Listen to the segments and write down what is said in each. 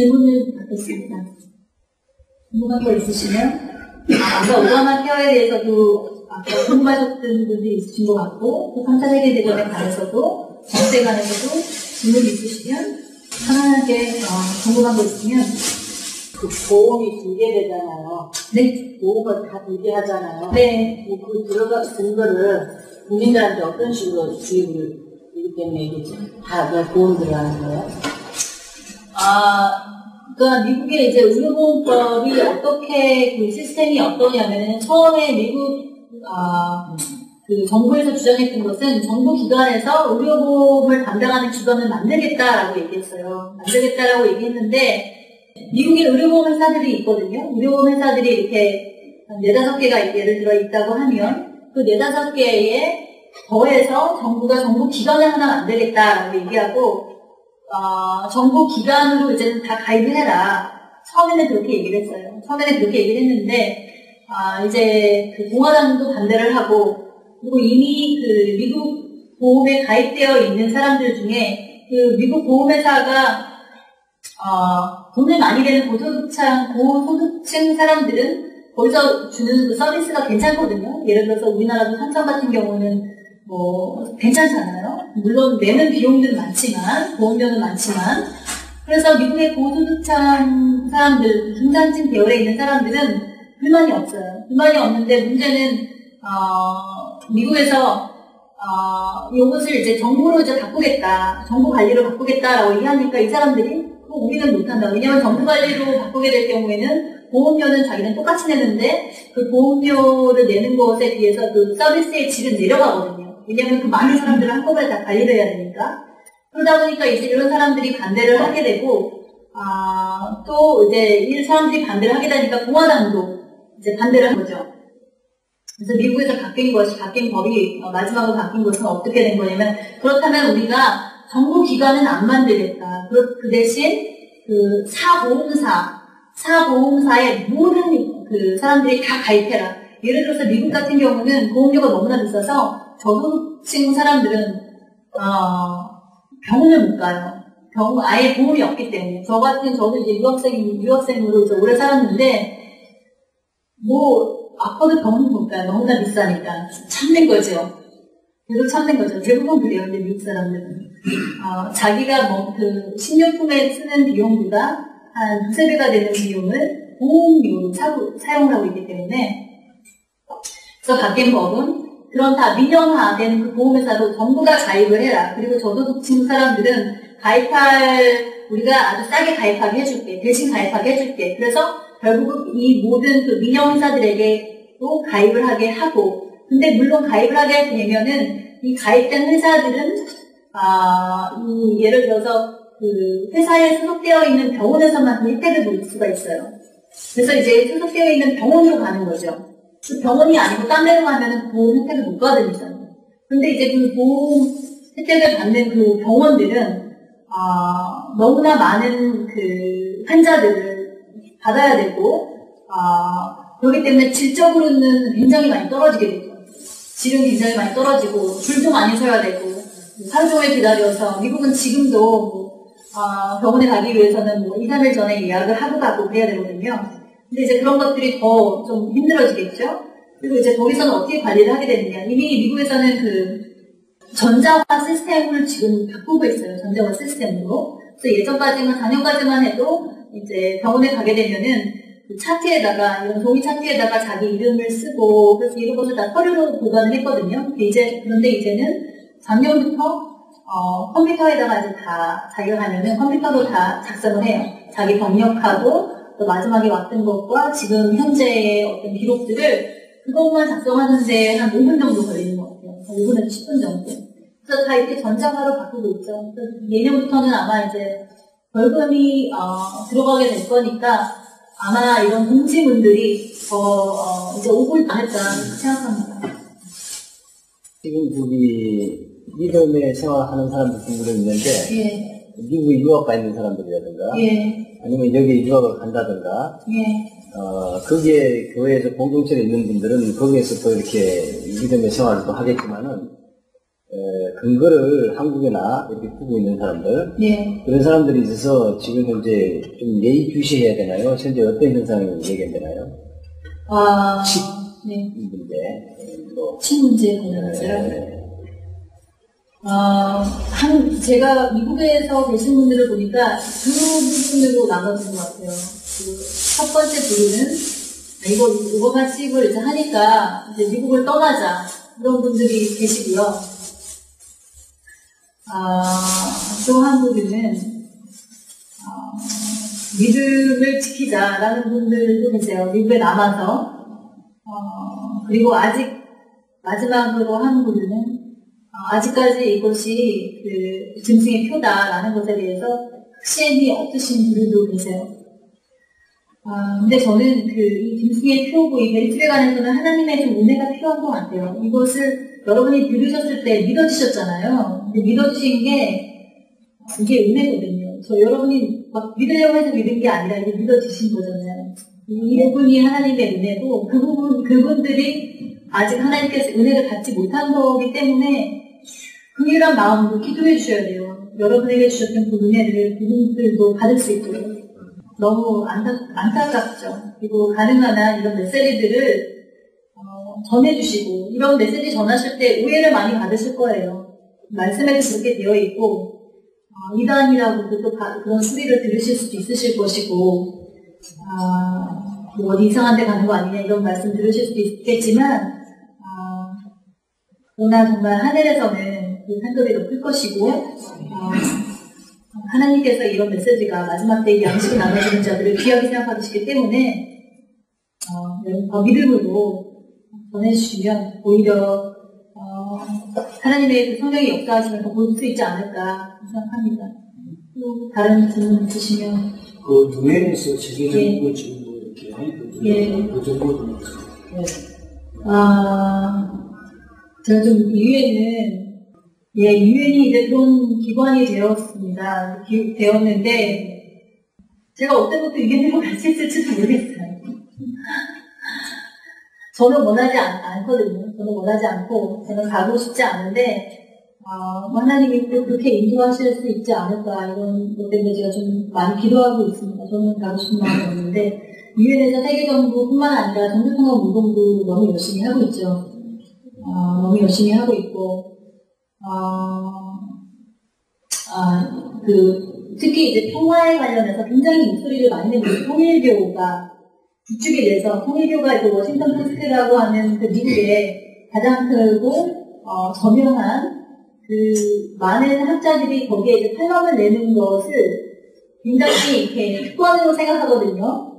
질문을 받겠습니다. 궁금한 거 있으시면? 아까 오바마 케어에 대해서도 아까 궁금하셨던 분들이 있으신 것 같고, 또 3차 세계대전에 관해서도, 정세에 관해서도 질문 있으시면 편안하게 궁금한 거 있으면 그 보험이 중개되잖아요. 네. 보험을 다 중개하잖아요. 네. 그 들어간 거를 국민들한테 어떤 식으로 주입을 이기 때문에 이게 다 그냥 보험 들어가는 거예요? 그러니까 미국의 이제 의료보험법이 어떻게 그 시스템이 어떠냐면은 처음에 미국 그 정부에서 주장했던 것은 정부 기관에서 의료보험을 담당하는 기관을 만들겠다라고 얘기했어요. 만들겠다라고 얘기했는데 미국의 의료보험 회사들이 있거든요. 의료보험 회사들이 이렇게 4-5개가 예를 들어 있다고 하면 그 4-5개에 더해서 정부가 정부 기관을 하나 만들겠다라고 얘기하고 정부 기관으로 이제는 다 가입을 해라. 처음에는 그렇게 얘기를 했어요. 처음에는 그렇게 얘기를 했는데 이제 그 공화당도 반대를 하고 그리고 이미 그 미국 보험에 가입되어 있는 사람들 중에 그 미국 보험회사가 돈을 많이 내는 고소득층 사람들은 거기서 주는 그 서비스가 괜찮거든요. 예를 들어서 우리나라도 삼성 같은 경우는 뭐 괜찮잖아요. 물론 내는 비용들은 많지만 보험료는 많지만 그래서 미국의 고소득층 사람들, 중산층 계열에 있는 사람들은 불만이 없어요. 불만이 없는데 문제는 미국에서 이것을 이제 정부로 이제 바꾸겠다, 정부 관리로 바꾸겠다라고 얘기하니까 이 사람들이 우리는 못한다. 왜냐하면 정부 관리로 바꾸게 될 경우에는 보험료는 자기는 똑같이 내는데 그 보험료를 내는 것에 비해서 그 서비스의 질은 내려가거든요. 왜냐하면 그 많은 사람들을 한꺼번에 다 관리를 해야 되니까. 그러다 보니까 이제 이런 사람들이 반대를 하게 되고, 또 이제 이 사람들이 반대를 하게 되니까 공화당도 이제 반대를 한 거죠. 그래서 미국에서 바뀐 법이 마지막으로 바뀐 것은 어떻게 된 거냐면, 그렇다면 우리가 정부 기관은 안 만들겠다. 그 대신 그 사보험사의 모든 그 사람들이 다 가입해라. 예를 들어서 미국 같은 경우는 보험료가 너무나 비싸서 저소득층 사람들은 병원을 못 가요. 아예 보험이 없기 때문에. 저도 이제 유학생으로 이제 오래 살았는데 아파도 병원을 못 가요. 너무나 비싸니까 참는 거죠. 계속 참는 거죠. 대부분 그래요. 근데 미국 사람들은 자기가 그 식료품에 쓰는 비용보다 한 2-3배가 되는 비용을 보험료로 사용을 하고 있기 때문에 그래서 바뀐 법은 그런 다 민영화된 그 보험회사도 정부가 가입을 해라. 그리고 저소득층 사람들은 우리가 아주 싸게 가입하게 해줄게. 대신 가입하게 해줄게. 그래서 결국 이 모든 그 민영회사들에게도 가입을 하게 하고 근데 물론 가입을 하게 되면은 이 가입된 회사들은 예를 들어서 그 회사에 소속되어 있는 병원에서만 그 혜택을 볼 수가 있어요. 그래서 이제 소속되어 있는 병원으로 가는 거죠. 그 병원이 아니고 딴 데로 가면은 보험 혜택을 못 받으니까요. 근데 이제 그 보험 혜택을 받는 그 병원들은 너무나 많은 그 환자들을 받아야 되고 그렇기 때문에 질적으로는 굉장히 많이 떨어지게 되죠. 질은 굉장히 많이 떨어지고 줄도 많이 서야 되고 하루 종일 기다려서 미국은 지금도 병원에 가기 위해서는 2-3일 전에 예약을 하고 가고 그래야 되거든요. 근데 이제 그런 것들이 더 좀 힘들어지겠죠. 그리고 이제 거기서는 어떻게 관리를 하게 되느냐. 이미 미국에서는 그 전자화 시스템을 지금 바꾸고 있어요. 전자화 시스템으로. 그래서 예전까지만 4년까지만 해도 이제 병원에 가게 되면은 그 차트에다가 이런 종이 차트에다가 자기 이름을 쓰고 그래서 이런 것을 다 서류로 보관을 했거든요. 그런데 이제는 작년부터 컴퓨터에다가 이제 다 자기가 가면은 컴퓨터로 다 작성을 해요. 자기 병력하고 또 마지막에 왔던 것과 지금 현재의 어떤 기록들을 그것만 작성하는데 한 5분 정도 걸리는 것 같아요. 5분에서 10분 정도. 그래서 다 이렇게 전자화로 바꾸고 있죠. 그래서 내년부터는 아마 이제 벌금이 들어가게 될 거니까 아마 이런 공지문들이 이제 오고 있다 생각합니다. 지금 미국에 생활하는 사람들 중에 있는데 예. 미국에 유학 가 있는 사람들이라든가 예. 아니면 여기 유학을 간다든가 예. 거기에 교회에서 공동체에 있는 분들은 거기에서 또 이렇게 믿음의 생활을 또 하겠지만은 근거를 한국에나 이렇게 두고 있는 사람들, 네. 그런 사람들이 있어서 지금 현재 좀 예의주시해야 되나요? 현재 어떤 현상이 얘기되나요? 네. 문제. 친 문제에 관련해서요. 제가 미국에서 계신 분들을 보니까 두 부분으로 나눠진 것 같아요. 첫 번째 부류는, 이거 오버마식을 이제 하니까 이제 미국을 떠나자. 이런 분들이 계시고요. 또 한 부류는, 믿음을 지키자라는 분들도 계세요. 미국에 남아서. 그리고 아직 마지막으로 한 부류는, 아직까지 이것이 그 짐승의 표다라는 것에 대해서 확신이 없으신 분들도 계세요. 근데 저는 이 짐승의 표고 이 벨트에 관해서는 하나님의 좀 은혜가 필요한 것 같아요. 이것을 여러분이 들으셨을 때 믿어지셨잖아요. 근데 믿어지신 이게 은혜거든요. 여러분이 막 믿으려고 해서 믿은 게 아니라 이게 믿어지신 거잖아요. 이 부분이 하나님의 은혜고 그분들이 아직 하나님께서 은혜를 받지 못한 거기 때문에 긍휼한 마음으로 기도해 주셔야 돼요. 여러분에게 주셨던 그 은혜를 그분들도 받을 수 있도록. 너무 안타깝죠. 그리고 가능한 한 이런 메시지들을 전해주시고, 이런 메시지 전하실 때 오해를 많이 받으실 거예요. 말씀에도 그렇게 되어 있고, 이단이라고 또 그런 소리를 들으실 수도 있으실 것이고, 뭐 어디 이상한 데 가는 거 아니냐 이런 말씀 들으실 수도 있겠지만, 그러나 정말 하늘에서는 그 산돌이 높을 것이고, 하나님께서 이런 메시지가 마지막 때에 양식을 나눠주는 자들을 귀하게 생각하시기 때문에 더 믿음으로 전해주시면 오히려 하나님의 그 성령의 역사하심을 더 볼 수 있지 않을까 생각합니다. 또 다른 질문 있으시면 그 동해에서 세계적으로 지금 뭐 이렇게 그 정도도 제가 좀 유엔이 이제 그런 기관이 되었는데, 제가 어때부터 유엔으로 갈 수 있을지도 모르겠어요. 저는 원하지 않거든요. 저는 원하지 않고, 저는 가고 싶지 않은데, 하나님이 또 그렇게 인도하실 수 있지 않을까, 이런 것 때문에 제가 좀 많이 기도하고 있습니다. 저는 가고 싶은 마음이 없는데, 유엔에서 세계정부뿐만 아니라 정교통합 운동도 너무 열심히 하고 있죠. 너무 열심히 하고 있고, 특히 이제 평화에 관련해서 굉장히 목소리를 많이 내고, 통일교가 주축이 돼서, 통일교가 그 워싱턴 포스트라고 하는 그 미국의 가장 크고, 저명한 많은 학자들이 거기에 이제 칼럼을 내는 것을 굉장히 이렇게 특권으로 생각하거든요.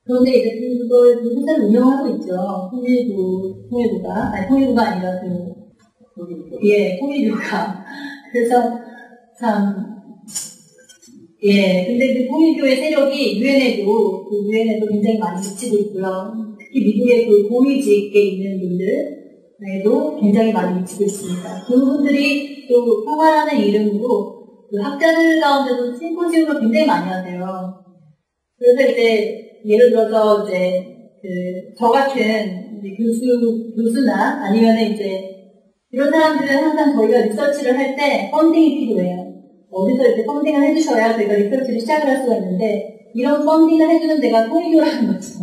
그런데 이제 그걸 회사를 운영하고 있죠. 통일교가 아니라 통일교가. 그래서 근데 그 통일교의 세력이 유엔에도 굉장히 많이 미치고 있고요. 특히 미국의 그 고위직에 있는 분들에도 굉장히 많이 미치고 있습니다. 그분들이 또 평화라는 이름으로 그 학자들 가운데도 심포지움을 굉장히 많이 하세요. 그래서 이제 예를 들어서 이제 저 같은 교수나 아니면은 이제 이런 사람들은 항상 저희가 리서치를 할 때 펀딩이 필요해요. 어디서 이렇게 펀딩을 해주셔야 저희가 리서치를 시작을 할 수가 있는데, 이런 펀딩을 해주는 데가 통일교라는 거죠.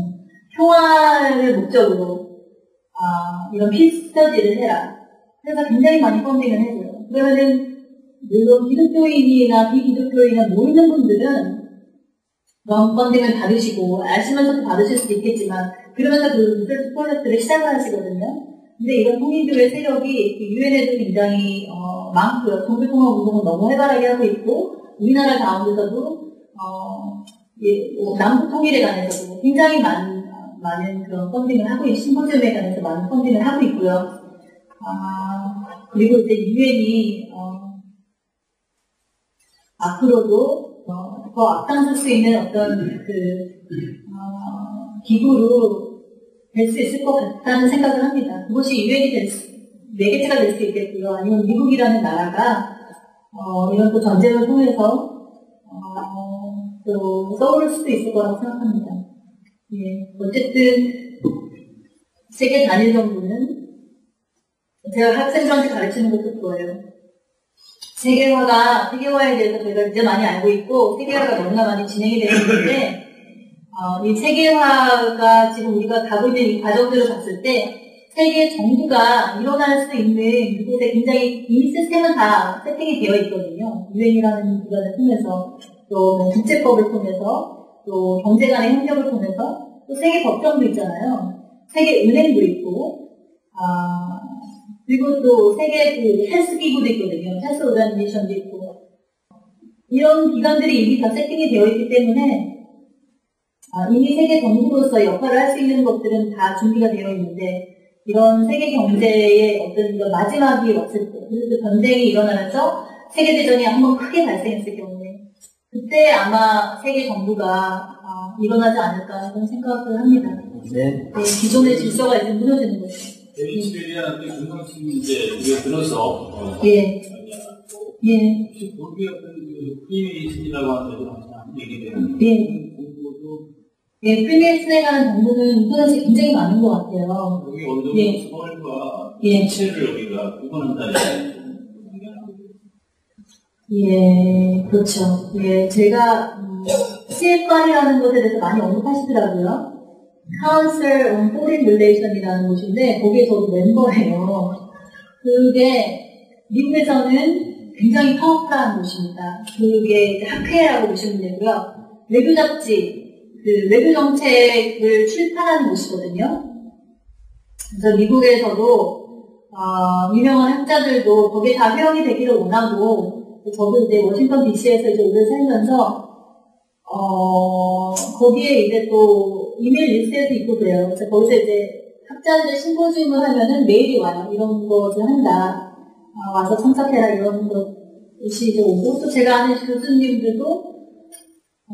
평화를 목적으로 이런 피스 스터디를 해라. 그래서 굉장히 많이 펀딩을 해줘요. 그러면은 물론 기독교인이나 비기독교인이나 모이는 분들은 펀딩을 받으시고 아시면서도 받으실 수도 있겠지만, 그러면서 그 리서치 프로젝트를 시작을 하시거든요. 근데 이런 통일교의 세력이 유엔에도 굉장히 많고요. 정교통합 운동을 너무 활발하게 하고 있고, 우리나라 가운데서도 남북 통일에 관해서도 굉장히 많은 그런 펀딩을 하고 있고, 심포지엄에 관해서 많은 펀딩을 하고 있고요. 그리고 이제 유엔이 앞으로도 더 앞장설 수 있는 어떤 기구로 될 수 있을 것 같다는 생각을 합니다. 그것이 유엔이 매개체가 될 수 있겠고요. 아니면 미국이라는 나라가 이런 또 전쟁을 통해서 또 떠오를 수도 있을 거라고 생각합니다. 어쨌든 세계 단일 정부는 제가 학생들한테 가르치는 것도 그거예요. 세계화에 대해서 저희가 이제 많이 알고 있고, 세계화가 너무나 많이 진행이 되고 있는데, 이 세계화가 지금 우리가 가고 있는 이 과정들을 봤을 때, 세계 정부가 일어날 수 있는 이곳에 굉장히 이미 시스템은 다 세팅이 되어 있거든요. 유엔이라는 기관을 통해서, 또 국제법을 통해서, 또 경제 간의 협력을 통해서, 또 세계 법정도 있잖아요. 세계 은행도 있고, 그리고 또 세계 그 헬스 기구도 있거든요. 헬스 오르가니제이션도 있고. 이런 기관들이 이미 다 세팅이 되어 있기 때문에, 이미 세계 정부로서 역할을 할 수 있는 것들은 다 준비가 되어 있는데, 이런 세계 경제의 어떤 이런 마지막이 왔을 때, 그리고 전쟁이 일어나면서 세계대전이 한번 크게 발생했을 경우에, 그때 아마 세계 정부가 일어나지 않을까 그런 생각을 합니다. 네. 기존의 질서가 이제 무너지는 거죠. 베네수엘라한테 중상층 이제 우리가 들어서 거기에 어떤 프리메이슨이라고 하는 데도 항상 얘기되는 프리메이슨이라는 정보는 인터넷에 굉장히 많은 것 같아요. 여기 어느 정도 서울과 실체를 여기가 구분한다는 그렇죠. 제가 CFR이라는 것에 대해서 많이 언급하시더라고요. Council on Foreign Relation이라는 곳인데 거기에 저도 멤버예요. 그게 미국에서는 굉장히 파워풀한 곳입니다. 그게 학회라고 보시면 되고요. 외교 잡지, 그 외교 정책을 출판하는 곳이거든요. 그래서 미국에서도 유명한 학자들도 거기에 다 회원이 되기를 원하고, 저도 이제 워싱턴 DC에서 이제 오래 살면서 거기에 이제 또 이메일 리스트에도 있고 그래요. 그래서 거기서 이제 학자들의 심포지움을 하면은 메일이 와요. 이런 것을 한다. 와서 참석해라 이런 것이 이제 오고, 또 제가 아는 교수님들도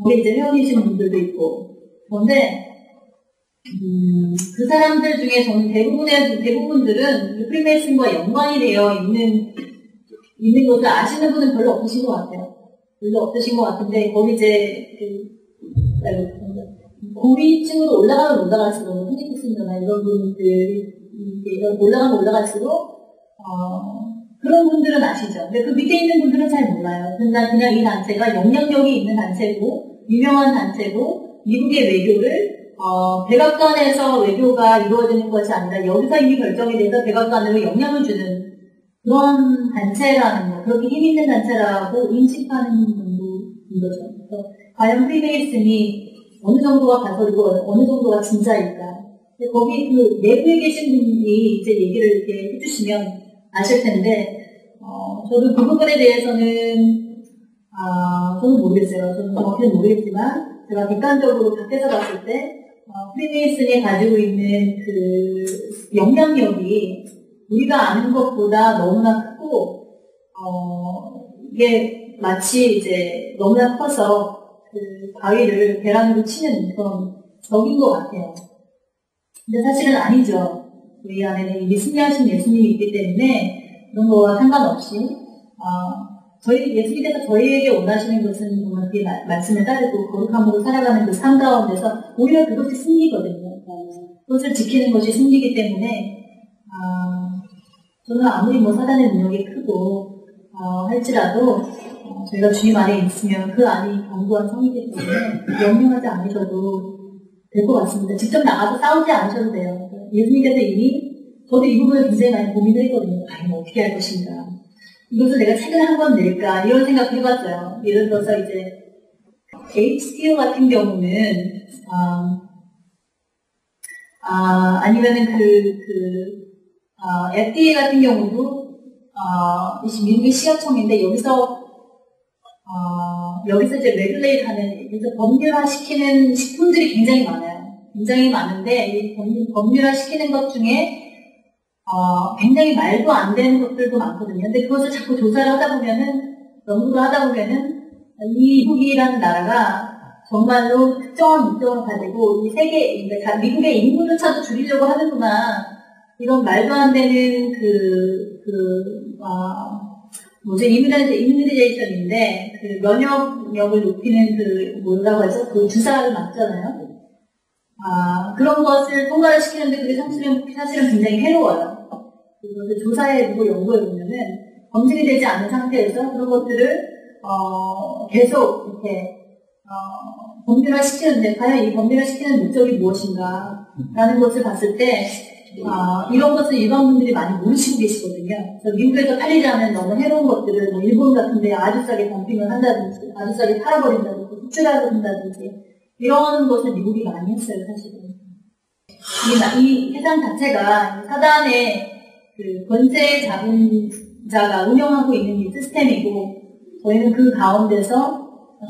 거기 이제 회원이신 분들도 있고. 그런데 그 사람들 중에 저는 대부분들은 프리메이슨과 연관이 되어 있는 것을 아시는 분은 별로 없으신 것 같아요. 별로 없으신 것 같은데, 거기 이제 고위층으로 올라갈수록, 피니크슨이나 이런 분들, 올라갈수록, 그런 분들은 아시죠. 근데 그 밑에 있는 분들은 잘 몰라요. 그냥 이 단체가 영향력이 있는 단체고, 유명한 단체고, 미국의 외교를, 백악관에서 외교가 이루어지는 것이 아니라 여기서 이미 결정이 돼서 백악관으로 영향을 주는 그런 단체라는 거, 그렇게 힘 있는 단체라고 인식하는 정도인 거죠. 그래서 과연 프리메이슨이 어느 정도가 가설이고 어느 정도가 진짜일까. 거기 그 내부에 계신 분이 이제 얘기를 이렇게 해주시면 아실 텐데, 저도 그 부분에 대해서는, 저는 모르겠어요. 저는 정확히는 모르겠지만, 제가 객관적으로 밖에서 봤을 때, 프리메이슨이 가지고 있는 그 영향력이 우리가 아는 것보다 너무나 크고, 이게 마치 이제 너무나 커서 그 바위를 계란으로 치는 그런 적인 것 같아요. 근데 사실은 아니죠. 우리 안에는 이미 승리하신 예수님이 있기 때문에 그런 거와 상관없이, 저희 예수님께서 저희에게 원하시는 것은 정말 그 말씀에 따르고 거룩함으로 살아가는 그 삶 가운데서 오히려 그것이 승리거든요. 그것을 지키는 것이 승리이기 때문에, 저는 아무리 사단의 능력이 크고, 할지라도, 저희가 주님 안에 있으면 그 안이 견고한 성이기 때문에 염려하지 않으셔도 될 것 같습니다. 직접 나가서 싸우지 않으셔도 돼요. 예수님께서 이미, 저도 이 부분을 굉장히 많이 고민을 했거든요. 과연 어떻게 할 것인가. 이것을 내가 책을 한 권 낼까, 이런 생각을 해봤어요. 예를 들어서 이제, HTO 같은 경우는, 아니면은 FDA 같은 경우도, 미국의 식약청인데, 여기서 이제 레귤레이트 하는, 여기서 법률화시키는 식품들이 굉장히 많아요. 굉장히 많은데, 이 법률화시키는 것 중에, 굉장히 말도 안 되는 것들도 많거든요. 근데 그것을 자꾸 조사를 하다 보면은, 연구를 하다 보면은, 미국이라는 나라가 정말로 특정한 목적을 가지고, 이 세계, 그러니까 미국의 인구조차도 줄이려고 하는구나. 이런 말도 안 되는 이뮤니제이션인데, 그 면역력을 높이는 뭐라고 하죠? 그 주사를 맞잖아요. 그런 것을 통과를 시키는데 그게 사실은 굉장히 해로워요. 그것을 조사해보고 연구해보면은 검증이 되지 않은 상태에서 그런 것들을 계속 이렇게 법률화시키는데 과연 이 법률화시키는 목적이 무엇인가라는 것을 봤을 때 이런 것을 일반 분들이 많이 모르시고 계시거든요. 그래서 미국에서 팔리지 않은 너무 해로운 것들을 뭐 일본 같은 데 아주 싸게 덤핑을 한다든지 아주 싸게 팔아버린다든지 수출한다든지 이런 것을 미국이 많이 했어요, 사실은. 이 해당 자체가 사단의 그 권세 자본자가 운영하고 있는 이 시스템이고 저희는 그 가운데서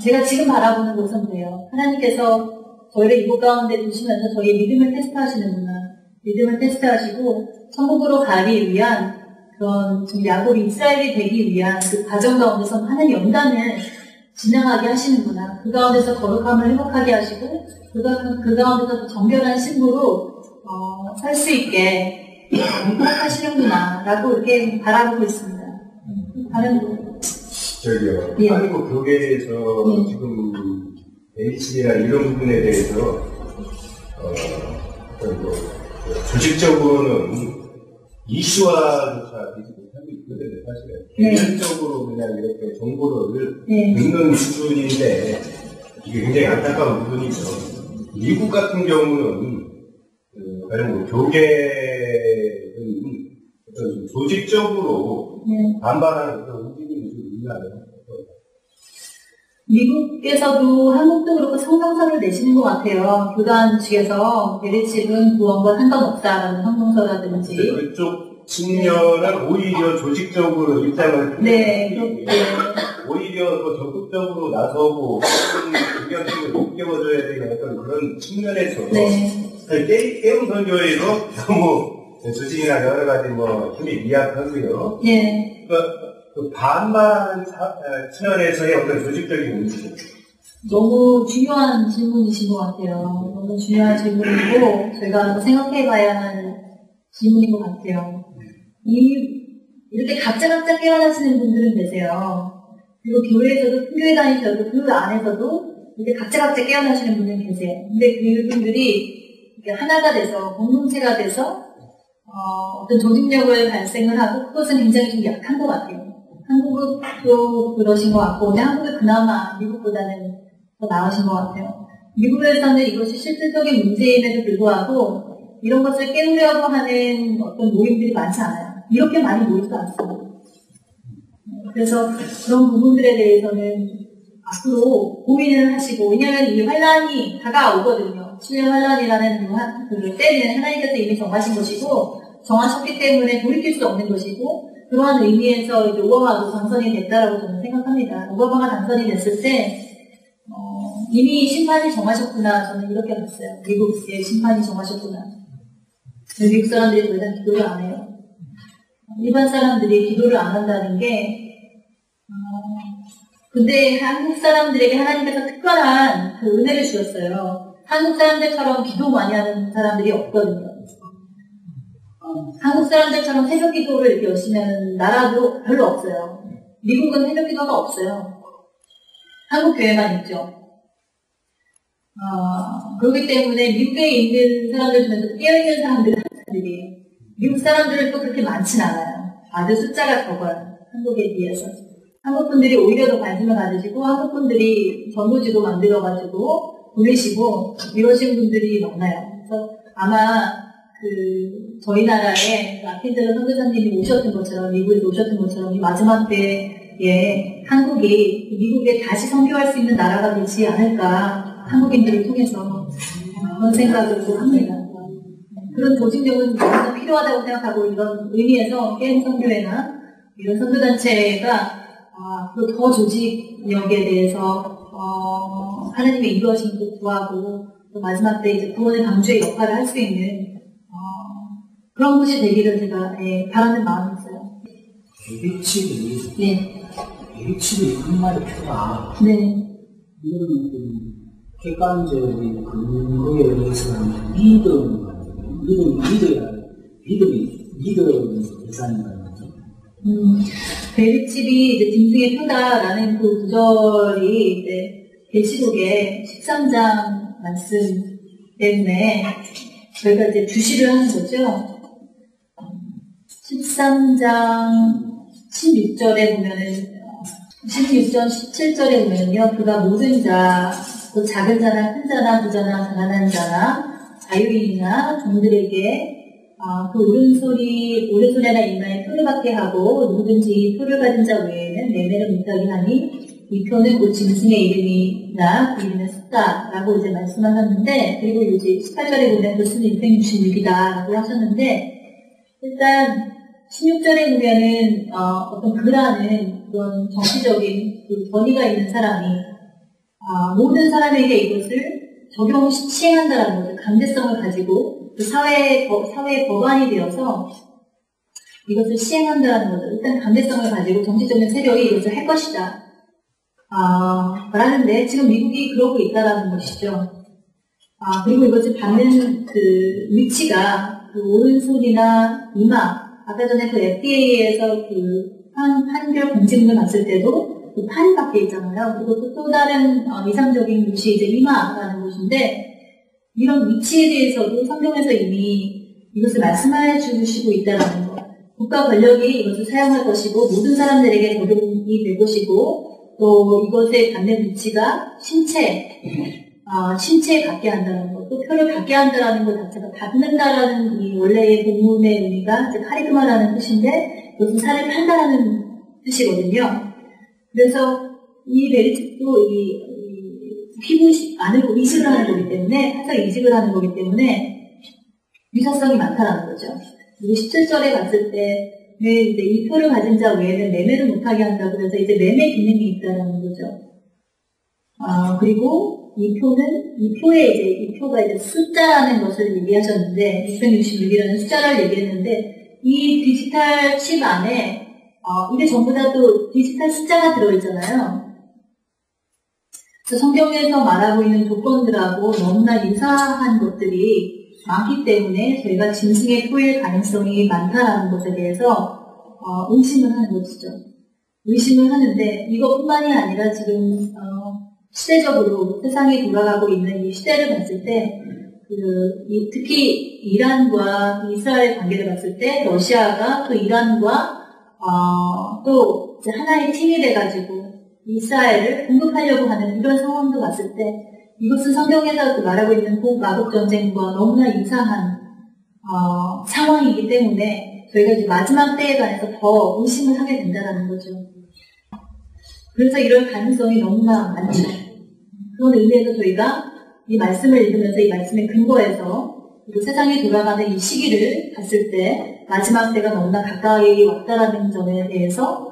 제가 지금 바라보는 것은 그래요. 하나님께서 저희를 이곳 가운데 두시면서 저희의 믿음을 테스트하시는구나. 믿음을 테스트하시고 천국으로 가기 위한 그런 야곱이 이스라엘이 되기 위한 그 과정 가운데서 하는 연단을 진행하게 하시는구나. 그 가운데서 거룩함을 회복하게 하시고 그 가운데서 정결한 신부로 살 수 있게 회복하시는구나 라고 이렇게 바라보고 있습니다. 다른 저기요, 예. 한국 교계에서 지금 H나 이런 부분에 대해서 조직적으로는 이슈화조차 되지 못하고 있거든요, 사실은. 개인적으로 그냥 이렇게 정보를 읽는 수준인데 이게 굉장히 안타까운 부분이죠. 미국 같은 경우는 가령 교계는 어떤 조직적으로 반발하는 그런 움직임이 좀 있나요? 미국에서도 한국도 그렇고 성명서를 내시는 것 같아요. 교단 측에서 베리칩은 구원과 상관없다라는 성명서라든지. 그쪽 측면은 오히려 조직적으로 입장을 오히려 더 적극적으로 나서고 의견을 일깨워줘야 되는 어떤 그런 측면에서 게임 선교에도 너무 조직이나 여러 가지 힘이 미약하고요. 그 반만 측면에서의 어떤 조직적인 움직임. 너무 중요한 질문이신 것 같아요. 너무 중요한 질문이고 저희가 생각해봐야 하는 질문인 것 같아요. 이렇게 각자 깨어나시는 분들은 계세요. 그리고 교회에서도 큰 교회 다니셔도 그 안에서도 이렇게 각자 깨어나시는 분들은 계세요. 근데 그분들이 이렇게 하나가 돼서 공동체가 돼서 어떤 조직력을 발생을 하고 그것은 굉장히 좀 약한 것 같아요. 한국도 그러신 것 같고, 근데 한국은 그나마 미국보다는 더 나으신 것 같아요. 미국에서는 이것이 실질적인 문제임에도 불구하고 이런 것을 깨우려고 하는 어떤 모임들이 많지 않아요. 이렇게 많이 모이지도 않습니다. 그래서 그런 부분들에 대해서는 앞으로 고민을 하시고, 왜냐하면 이 환란이 다가오거든요. 7년 환란이라는 그 때는 하나님께서 이미 정하신 것이고 정하셨기 때문에 돌이킬 수 없는 것이고, 그러한 의미에서 이제 오바마도 당선이 됐다라고 저는 생각합니다. 오바마가 당선이 됐을 때 이미 심판이 정하셨구나, 저는 이렇게 봤어요. 미국의 심판이 정하셨구나. 미국 사람들이 더 이상 기도를 안 해요. 일반 사람들이 기도를 안 한다는 게 근데 한국 사람들에게 하나님께서 특별한 그 은혜를 주셨어요. 한국 사람들처럼 기도 많이 하는 사람들이 없거든요. 한국 사람들처럼 새벽 기도를 이렇게 열심히 하는 나라도 별로 없어요. 미국은 새벽 기도가 없어요. 한국 교회만 있죠. 그렇기 때문에 미국에 있는 사람들 중에서 깨어있는 사람들이 미국 사람들은 또 그렇게 많진 않아요. 아주 숫자가 적어요. 한국에 비해서. 한국 분들이 오히려 더 관심을 가지시고 한국 분들이 전도지도 만들어가지고 보내시고 이러신 분들이 많아요. 그래서 아마 저희 나라에 아켄젤러 선교사님이 오셨던 것처럼 미국에서 오셨던 것처럼 이 마지막 때에 한국이 미국에 다시 선교할 수 있는 나라가 되지 않을까, 한국인들을 통해서 그런 생각을 또 합니다. 그런 조직력은 너무나 필요하다고 생각하고, 이런 의미에서 게임 선교회나 이런 선교단체가 더 조직력에 대해서 하나님의 인도하심도 구하고 또 마지막 때 이제 구원의 방주의 역할을 할 수 있는 그런 곳이 되기를 제가 바라는 마음이 있어요. 베리칩이 한 마리 표가 이런 객관적인 근거에 의해서는 믿음이 대상인가요? 베리칩이 이제 짐승의 표다라는 그 구절이 이제 계시록의 13장 말씀 때문에 저희가 이제 주시를 하는 거죠. 13장 16절에 보면은 16절 17절에 보면요, 그가 모든 자, 또 작은 자나 큰 자나 부자나 가난한 자나 자유인이나 종들에게 그 오른손이나 이마에 표를 받게 하고 누구든지 표를 받은 자 외에는 매매를 못하게 하니 이 표는 곧 짐승의 이름이나 그 이름의 숫자라고 이제 말씀하셨는데, 그리고 이제 18절에 보면 그 수는 666이다라고 하셨는데, 일단 16절에 보면은 어떤 그라는 그런 정치적인 그 권위가 있는 사람이 모든 사람에게 이것을 시행한다라는 거죠. 강제성을 가지고 그 사회의 법안이 되어서 이것을 시행한다라는 거죠. 일단 강제성을 가지고 정치적인 세력이 이것을 할 것이다. 라는데 지금 미국이 그러고 있다라는 것이죠. 그리고 이것을 받는 그 위치가 그 오른손이나 이마, 아까 전에 그 FDA에서 그 판결 공직을 봤을 때도 그 판이 박혀 있잖아요. 그것도 또 다른 이상적인 곳이 이제 이마라는 곳인데, 이런 위치에 대해서도 성경에서 이미 이것을 말씀해 주시고 있다는 거. 국가 권력이 이것을 사용할 것이고 모든 사람들에게 적용이 될 것이고, 또 이것에 받는 위치가 신체에 갖게 한다는 것, 또 표를 갖게 한다는 것 자체가 받는다라는 이 원래의 본문의 의미가 이제 카리그마라는 뜻인데, 이것은 살을 판다라는 뜻이거든요. 그래서 이 베리칩도 이 피부 안으로 이식을 하는 거기 때문에, 파서 이식을 하는 거기 때문에 유사성이 많다라는 거죠. 그리고 17절에 봤을 때 이제 이 표를 가진 자 외에는 매매를 못하게 한다고 해서 이제 매매 기능이 있다라는 거죠. 그리고 이 표가 이제 숫자라는 것을 얘기하셨는데, 666이라는 숫자를 얘기했는데, 이 디지털 칩 안에, 이게 전부 다 또 디지털 숫자가 들어있잖아요. 그래서 성경에서 말하고 있는 조건들하고 너무나 유사한 것들이 많기 때문에 저희가 짐승의 표일 가능성이 많다라는 것에 대해서, 의심을 하는 것이죠. 의심을 하는데, 이것뿐만이 아니라 지금, 시대적으로 세상이 돌아가고 있는 이 시대를 봤을 때, 특히 이란과 이스라엘 관계를 봤을 때, 러시아가 또 이란과, 또 이제 하나의 팀이 돼가지고 이스라엘을 공격하려고 하는 이런 상황도 봤을 때, 이것은 성경에서 말하고 있는 마독전쟁과 너무나 유사한, 상황이기 때문에 저희가 이제 마지막 때에 관해서 더 의심을 하게 된다는 거죠. 그래서 이런 가능성이 너무나 많죠. 그런 의미에서 저희가 이 말씀을 읽으면서 이 말씀에 근거해서 그리고 세상이 돌아가는 이 시기를 봤을 때 마지막 때가 너무나 가까이 왔다라는 점에 대해서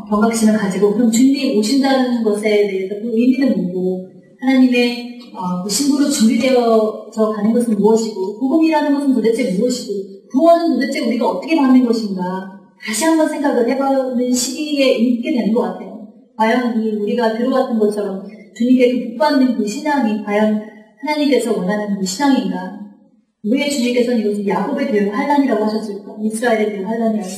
경각심을 가지고, 그럼 주님이 오신다는 것에 대해서 그 의미는 뭐고, 하나님의 그 신부로 준비되어져 가는 것은 무엇이고, 복음이라는 것은 도대체 무엇이고, 구원은 도대체 우리가 어떻게 받는 것인가, 다시 한번 생각을 해보는 시기에 있게 되는 것 같아요. 과연 우리가 들어왔던 것처럼 주님께 그 복받는 그 신앙이 과연 하나님께서 원하는 그 신앙인가? 왜 주님께서는 이것을 야곱의 대형 환란이라고 하셨을까? 이스라엘의 대형 환란이 아니라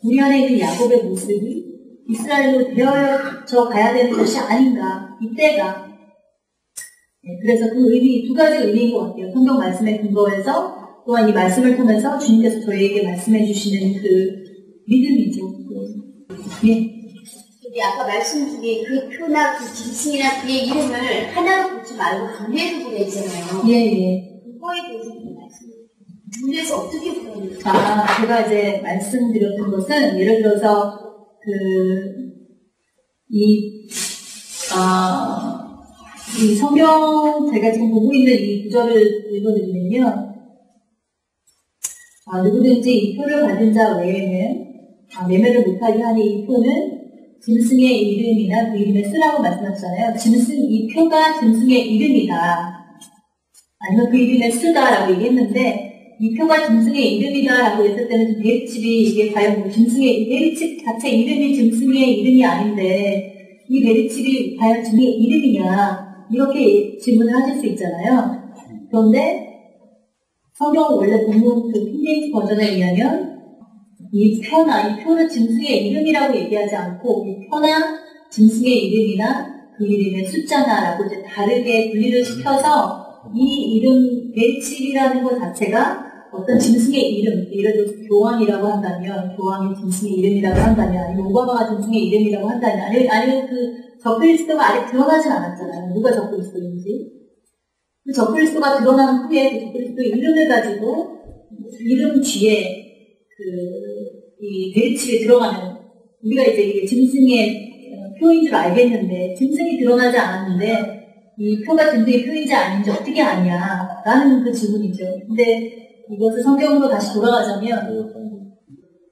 우리 안에 있는 야곱의 모습이 이스라엘로 되어져 가야 되는 것이 아닌가? 이때가. 그래서 그 의미, 두 가지 의미인 것 같아요. 성경 말씀에 근거해서, 또한 이 말씀을 통해서 주님께서 저희에게 말씀해 주시는 그 믿음이죠. 예. 아까 말씀 중에 그 표나 그 짐승이나 그의 이름을 하나로 보지 말고 분해해서 보냈잖아요. 예. 그거에 대해서 좀 말씀해 주세요. 분해해서 어떻게 보냈어요? 제가 이제 말씀드렸던 것은, 예를 들어서, 이 성경, 제가 지금 보고 있는 이 구절을 읽어드리면요. 누구든지 이 표를 받은 자 외에는 매매를 못하게 하니 이 표는 짐승의 이름이나 그 이름에 쓰라고 말씀하셨잖아요. 이 표가 짐승의 이름이다. 아니면 그 이름에 쓰다라고 얘기했는데, 이 표가 짐승의 이름이다라고 했을 때는 베리칩이 이게 과연 짐승의, 베리칩 자체 이름이 짐승의 이름이 아닌데, 이 베리칩이 과연 짐승의 이름이냐, 이렇게 질문을 하실 수 있잖아요. 그런데, 성경 원래 본문 그 킹제임스 버전에 의하면, 이 표는 짐승의 이름이라고 얘기하지 않고, 이 표나 짐승의 이름이나 그 이름의 숫자나라고 이제 다르게 분리를 시켜서, 이 이름, 베리칩이라는 것 자체가, 어떤 짐승의 이름, 예를 들어서 교황이라고 한다면, 교황이 짐승의 이름이라고 한다면, 아니면 오바마가 짐승의 이름이라고 한다면, 아니면 그 적그리스도가 아직 드러나진 않았잖아요. 누가 적그리스도인지. 그 적그리스도가 드러난 후에 그 적그리스도의 이름을 가지고 이름 뒤에 이 베리칩에 들어가면 우리가 이제 이게 짐승의 표인 줄 알겠는데 짐승이 드러나지 않았는데 이 표가 짐승의 표인지 아닌지 어떻게 아냐 라는 그 질문이죠. 근데 이것을 성경으로 다시 돌아가자면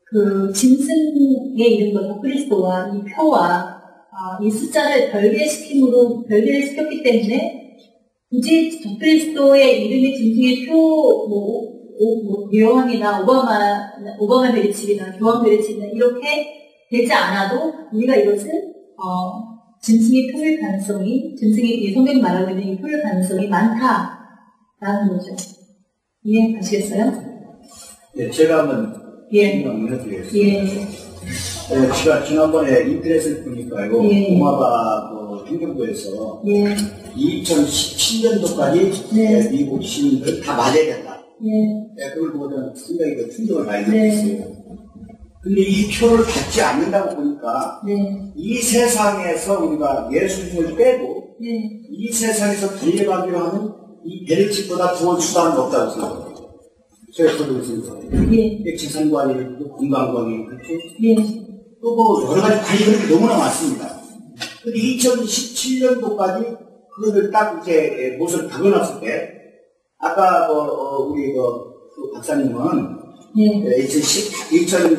그 짐승의 이름과 적그리스도와 이 표와 이 숫자를 별개를 시켰기 때문에 굳이 적그리스도의 이름이 짐승의 표, 교황이나 오바마 베리칩이나 교황 베리칩이나 이렇게 되지 않아도 우리가 이것을 짐승의 표일 가능성이 짐승의 성경이 말하고 있는 이 표일 가능성이 많다라는 거죠. 이해하시겠어요? 네, 제가 한번 설명해드리겠습니다. 제가 지난번에 인터넷을 보니까요, 고마바 행정부에서 2017년도까지 미국 시민들 다 맞아야 된다. 그걸 보고 저는 상당히 충격을 많이 느꼈어요. 근데 이 표를 받지 않는다고 보니까 이 세상에서 우리가 예수님을 빼고 이 세상에서 달려가기로 하는 이 베리칩보다 좋은 수단은 없다고 생각해요. 제가 그러면서 재산관리, 건강관리, 그렇죠? 또 뭐 여러 가지 관리들이 너무나 많습니다. 근데 2017년도까지 그거를 딱 이제 못을 박아놨을 때, 아까 우리 그 박사님은 2018년에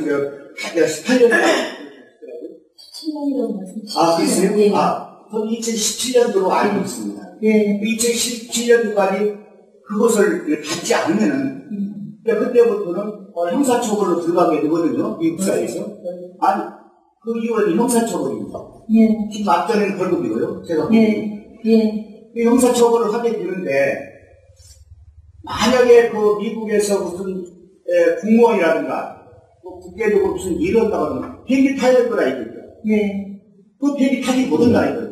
17년이라고 말씀하셨죠. 아, 그랬어요? 저는 2017년도로 알고 있습니다. 2017년도까지 그것을 받지 않으면은, 그때부터는 형사처벌로 들어가게 되거든요, 미국 사회에서. 아니, 그 이유는 형사처벌입니다. 지금 앞전에는 벌금이고요, 제가 보기에는. 형사처벌을 하게 되는데, 만약에 그 미국에서 무슨 공무원이라든가, 국제적으로 무슨 일을 한다고 하면 비행기 타야 될 거라 이거죠. 그 비행기 타기 못한다 이거죠.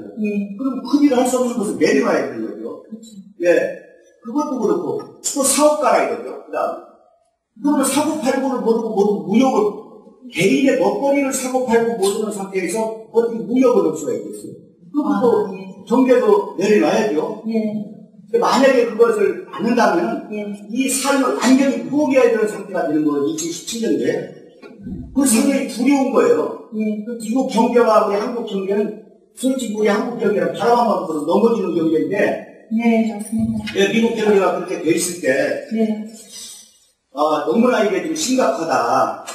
그럼 그 일을 할 수 없는 것을 내려놔야 되는 거죠. 그것도 그렇고, 또 사업가라 이거죠. 그 다음. 그러면 사고팔고를 모르고 무역을, 개인의 먹거리를 사고팔고 모르는 상태에서 어떻게 무역을 할 수가 있겠어요. 그것도 정계도 내려놔야죠. 만약에 그것을 받는다면 이 삶을 완전히 포기해야 되는 상태가 되는 거예요. 2017년도에. 그 상당히 두려운 거예요. 미국 경제와 우리 한국 경제는 솔직히 우리 한국 경제는 바람 한번 불어 넘어지는 경제인데 맞습니다. 미국 경제가 그렇게 돼 있을 때 너무나 이게 좀 심각하다.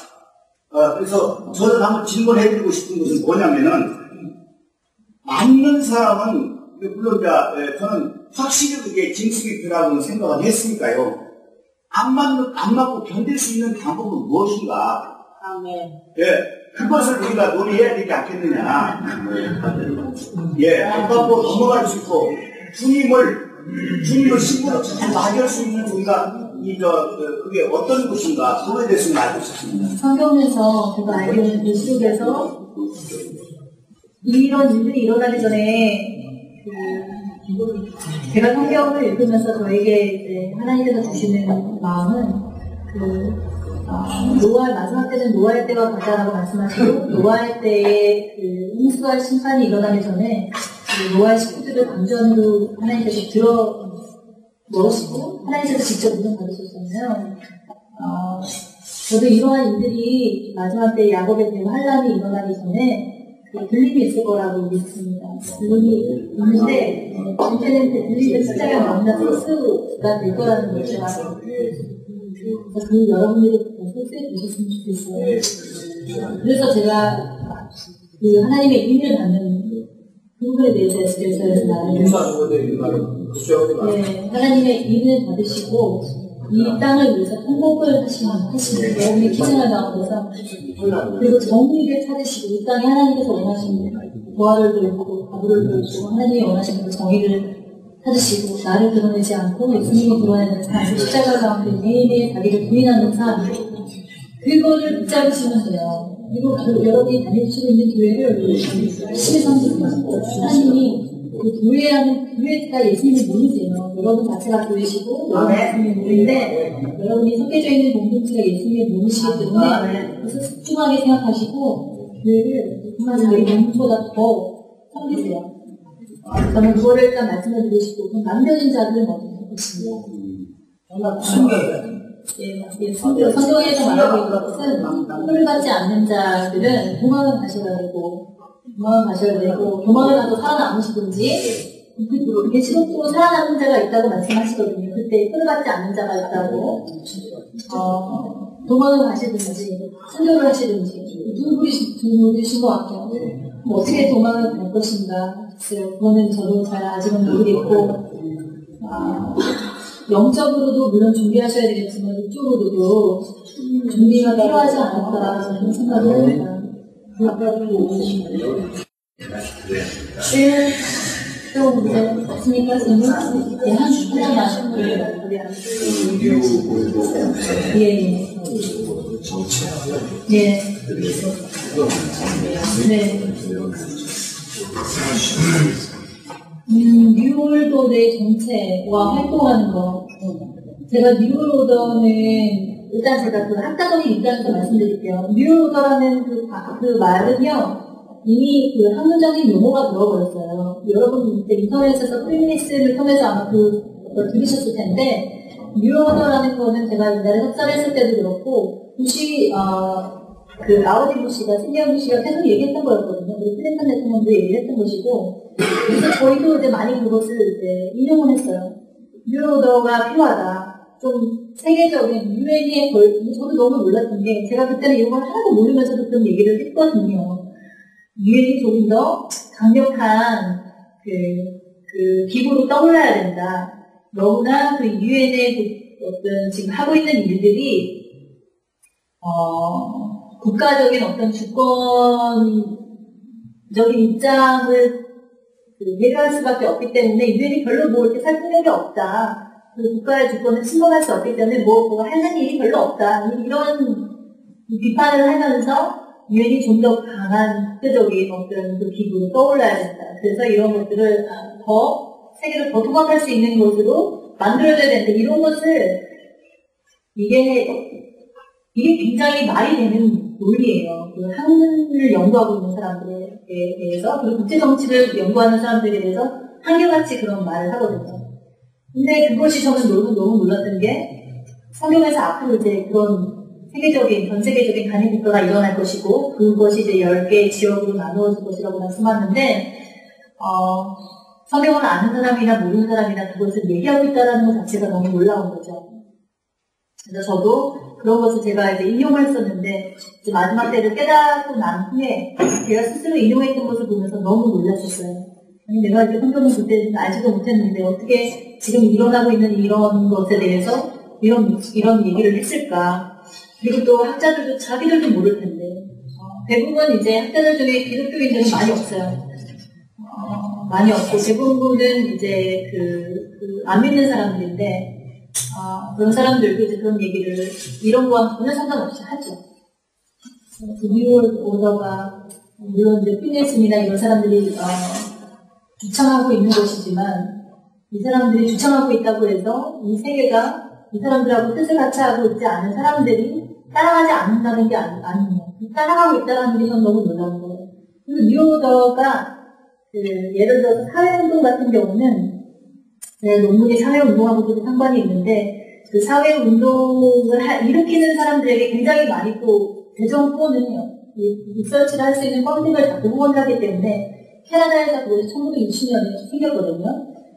그래서 저는 한번 질문해드리고 싶은 것은 뭐냐면은 맞는 사람은 물론 저는 확실히 그게 짐승이 되라고 생각을 했으니까요. 안 맞고 견딜 수 있는 방법은 무엇인가? 그것을 우리가 논의해야 되지 않겠느냐. 안 받고 넘어갈 수 있고 주님을 신부로 잘 맞을 수 있는 우리가 그게 어떤 것인가 그거에 대해서 알고 싶습니다. 성경에서 제가 알기로는 예수께서 이런 일들이 일어나기 전에 제가 성경을 읽으면서 저에게 이제 하나님께서 주시는 마음은 노아 마지막 때는 노아의 때가 가자라고 말씀하시고 노아의 때에 홍수와 심판이 일어나기 전에 노아의 식구들을 강전으로 하나님께서 들어 넣으시고 하나님께서 직접 운영 받으셨잖아요. 저도 이러한 일들이 마지막 때 야곱의 때와 환란이 일어나기 전에 들림이 있을 거라고 믿습니다. 들림이 있는데 문제는 그 들림의 숫자가 너무나 소수가 될 거라는 거죠. 그 여러분들이 소수해 보셨으면 좋겠어요. 그래서 제가 그 하나님의 인을 받는 그 부분에 대해서 에스겔서에서 말을 하나님의 인을 받으시고 이 땅을 위해서 통곡을 하시는 여러분이 기증을 나오면서 그리고 정의를 찾으시고 이 땅에 하나님께서 원하시는 보화를 들고 가부를 들고 하나님이 원하시는 그 정의를 찾으시고 나를 드러내지 않고 예수님이 드러내는 삶 십자가 가운데 매일매일 자기를 부인하는 삶 그거를 붙잡으시면 돼요. 그리고 여러분이 다니시고 있는 교회를 열심히 섬기고 하나님이 그 교회가 예수님을 모르세요. 여러분 자체가 교회시고, 여러분 예수님을 모르는데, 여러분이 섞여져 있는 공동체가 예수님을 모르시기 때문에, 그래서 집중하게 생각하시고, 교회를 정말 자기 몸보다 더 섬기세요. 저는 그거를 일단 말씀을 드리시고, 그럼 남겨진 자들은 어떻게 할 것인가? 예, 성경에서 말하고 있는 것은, 홀을 받지 않는 자들은 도망을 가셔야 되고, 도망을 가서 살아남으시든지, 그게 실업으로 살아남는 자가 있다고 말씀하시거든요. 그때 홀을 받지 않는 자가 있다고, 도망을 가시든지, 순교를 하시든지, 두 분이신 것 같아요. 뭐 어떻게 도망을 갈 것인가, 글쎄요. 그거는 저도 잘 아직은 모르겠고, 영적으로도 물론 준비하셔야 되겠지만, 육적으로도 준비가 필요하지 않을까, 저는 생각을 합니다. 또 문제 없으니까 저는 하나만. 예. 예. 네. 뉴월드의 정체와 활동하는 거. 제가 뉴월드는 일단 제가 그 학자적인 입장에서 말씀드릴게요. 뉴월드라는 그 말은요, 이미 그 학문적인 용어가 들어버렸어요. 여러분 이제 인터넷에서 프리미니스를 통해서 아마 그걸 들으셨을 텐데, 뉴월드라는 거는 제가 옛날에 석사를 했을 때도 그렇고, 그 라우디 부시가, 시니어 부시가 계속 얘기했던 거였거든요. 그리고 클린턴 대통령도 얘기했던 것이고, 그래서 저희도 이제 많이 그것을 이제 인용을 했어요. 뉴월드가 필요하다. 좀 세계적인 유엔의 저도 너무 놀랐던 게, 제가 그때는 이런 걸 하나도 모르면서도 그런 얘기를 했거든요. 유엔이 조금 더 강력한 그 기구로 떠올라야 된다. 너무나 그 유엔의 어떤 지금 하고 있는 일들이 국가적인 어떤 주권적인 입장을 예리할 수밖에 없기 때문에 유엔이 별로 뭐 이렇게 설득력이 없다. 그 국가의 주권을 침범할 수 없기 때문에 뭐가 하는 일이 별로 없다. 이런 비판을 하면서 유엔이 좀 더 강한 국제적인 어떤 그 기구로 떠올라야 된다. 그래서 이런 것들을 세계를 더 통합할 수 있는 것으로 만들어줘야 된다. 이런 것을 이게 굉장히 말이 되는 논리예요. 그 학문을 연구하고 있는 사람들에 대해서, 그리고 국제 정치를 연구하는 사람들에 대해서 한결같이 그런 말을 하거든요. 근데 그것이 저는 너무 놀랐던 게, 성경에서 앞으로 이제 그런 전 세계적인 단일 국가가 일어날 것이고, 그것이 이제 10개의 지역으로 나누어질 것이라고 말씀하는데, 성경을 아는 사람이나 모르는 사람이나 그것을 얘기하고 있다는 것 자체가 너무 놀라운 거죠. 그래서 저도 그런 것을 제가 이제 인용을 했었는데, 이제 마지막 때를 깨닫고 난 후에 제가 스스로 인용했던 것을 보면서 너무 놀랐었어요. 아니, 내가 이제 성경을 그때 알지도 못했는데, 어떻게 지금 일어나고 있는 이런 것에 대해서 이런 얘기를 했을까. 그리고 또 학자들도 자기들도 모를 텐데, 대부분 이제 학자들 중에 기독교인들은 많이 없어요. 많이 없고, 대부분은 이제 안 믿는 사람들인데, 그런 사람들도 이제 그런 얘기를 이런 거와 전혀 상관없이 하죠. 뉴 오더가, 물론 이제 피네슨이나 이런 사람들이, 주창하고 있는 것이지만, 이 사람들이 주창하고 있다고 해서 이 세계가 이 사람들하고 뜻을 같이 하고 있지 않은 사람들이 따라가지 않는다는 게 아니에요. 따라가고 있다는 게 전 너무 놀라운 거예요. 그리고 뉴오더가 예를 들어서 사회운동 같은 경우는 논문이 사회운동하고도 상관이 있는데, 그 사회운동을 일으키는 사람들에게 굉장히 많이 또 대정 후원을 해요. 리서치를 할 수 있는 펀딩을 자꾸 후원을 하기 때문에 캐나다에서 그것이 1960년에 생겼거든요.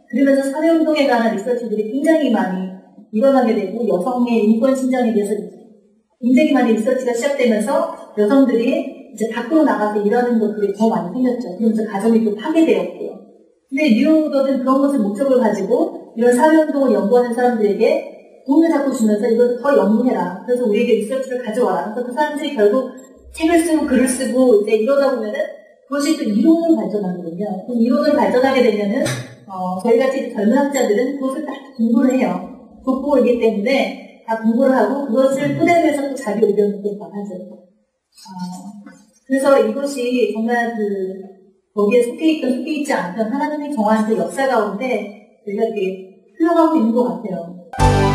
그러면서 사회운동에 관한 리서치들이 굉장히 많이 일어나게 되고, 여성의 인권 신장에 대해서 굉장히 많이 리서치가 시작되면서 여성들이 이제 밖으로 나가서 일하는 것들이 더 많이 생겼죠. 그러면서 가정이 또 파괴되었고요. 근데 뉴오더는 그런 것을 목적을 가지고 이런 사회운동을 연구하는 사람들에게 돈을 자꾸 주면서 이걸 더 연구해라. 그래서 우리에게 리서치를 가져와라. 그래서 그 사람들이 결국 책을 쓰고 글을 쓰고 이제 이러다 보면은 그것이 또 이론으로 발전하거든요. 그럼 이론으로 발전하게 되면은 저희같이 젊은 학자들은 그것을 다 공부를 해요. 독보이기 때문에 다 공부를 하고 그것을 토대로 해서 또 자기 의견을 또 말하죠. 그래서 이것이 정말 거기에 속해 있던 속해 있지 않던 하나님의 정한 그 역사 가운데 우리가 이렇게 흘러가고 있는 것 같아요.